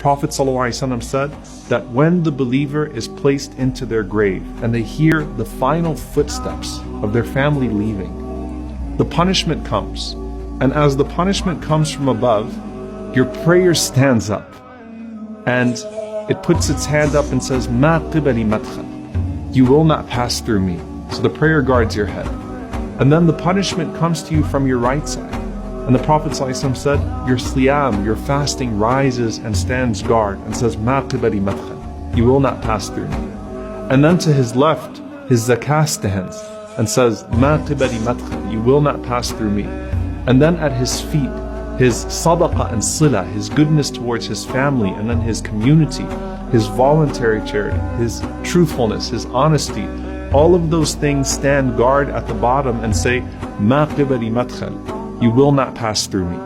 Prophet ﷺ said that when the believer is placed into their grave and they hear the final footsteps of their family leaving, the punishment comes. And as the punishment comes from above, your prayer stands up and it puts its hand up and says, "Ma qibali madkhal." You will not pass through me. So the prayer guards your head. And then the punishment comes to you from your right side. And the Prophet ﷺ said, your siyam, your fasting rises and stands guard and says, "Ma qibali madkhal." You will not pass through me. And then to his left, his zakah stands and says, "Ma qibali madkhal." You will not pass through me. And then at his feet, his sadaqah and sila, his goodness towards his family and then his community, his voluntary charity, his truthfulness, his honesty, all of those things stand guard at the bottom and say, "Ma qibali madkhal." You will not pass through me.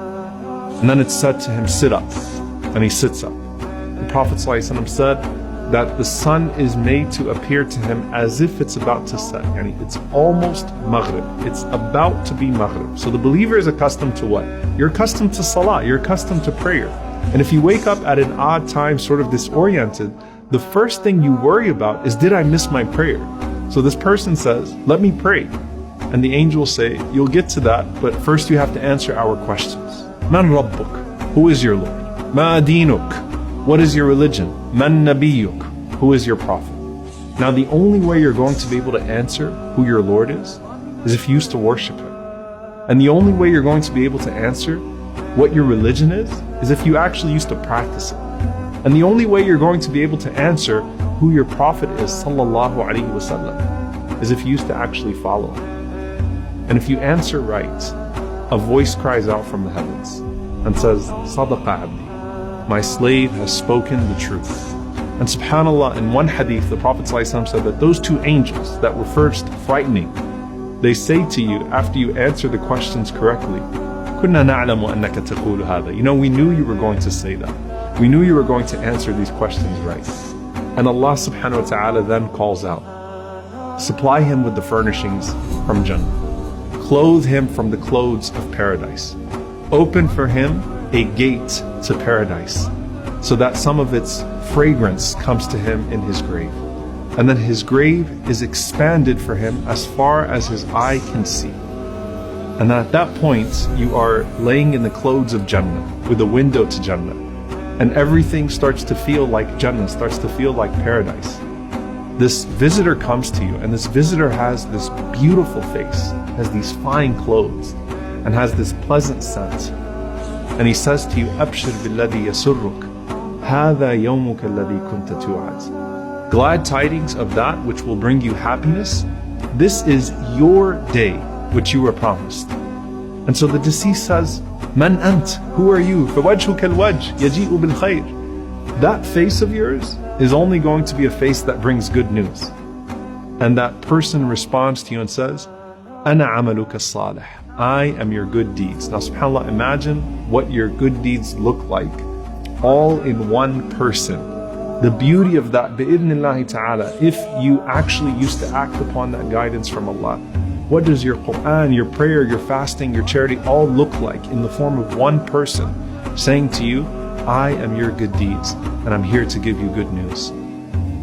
And then it's said to him, "Sit up." And he sits up. The Prophet ﷺ said that the sun is made to appear to him as if it's about to set. Yani it's almost Maghrib. It's about to be Maghrib. So the believer is accustomed to what? You're accustomed to salah. You're accustomed to prayer. And if you wake up at an odd time, sort of disoriented, the first thing you worry about is, did I miss my prayer? So this person says, "Let me pray." And the angels say, "You'll get to that, but first you have to answer our questions. Man Rabbuk? Who is your Lord? Ma Dinuk? What is your religion? Man Nabiyuk? Who is your prophet?" Now the only way you're going to be able to answer who your Lord is if you used to worship Him. And the only way you're going to be able to answer what your religion is if you actually used to practice it. And the only way you're going to be able to answer who your prophet is, sallallahu alaihi wasallam, is if you used to actually follow him. And if you answer right, a voice cries out from the heavens and says, "Sadaqa abdi, my slave has spoken the truth." And subhanAllah, in one hadith, the Prophet ﷺ said that those two angels that were first frightening, they say to you after you answer the questions correctly, "Kunna na'lamu annaka taqulu hadha." You know, we knew you were going to say that. We knew you were going to answer these questions right. And Allah subhanahu wa ta'ala then calls out, supply him with the furnishings from Jannah. Clothe him from the clothes of paradise. Open for him a gate to paradise, so that some of its fragrance comes to him in his grave. And then his grave is expanded for him as far as his eye can see. And at that point, you are laying in the clothes of Jannah, with a window to Jannah. And everything starts to feel like Jannah, starts to feel like paradise. This visitor comes to you, and this visitor has this beautiful face, has these fine clothes, and has this pleasant scent. And he says to you, "Abshir billadhi yasurruk, hadha yawmuka alladhi kunta tu'ad." Glad tidings of that which will bring you happiness. This is your day which you were promised. And so the deceased says, "Man ant? Who are you? فَوَجْهُكَ الْوَجْهِ يَجِيءُ بِالْخَيْرِ." That face of yours is only going to be a face that brings good news. And that person responds to you and says, "Ana amaluka salih." I am your good deeds. Now subhanAllah, imagine what your good deeds look like, all in one person. The beauty of that, bi'idhnillahi ta'ala, if you actually used to act upon that guidance from Allah. What does your Quran, your prayer, your fasting, your charity all look like in the form of one person saying to you, "I am your good deeds, and I'm here to give you good news."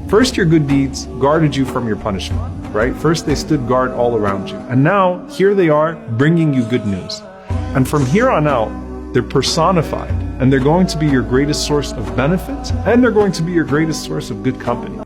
First, your good deeds guarded you from your punishment, right? First, they stood guard all around you. And now, here they are bringing you good news. And from here on out, they're personified, and they're going to be your greatest source of benefit, and they're going to be your greatest source of good company.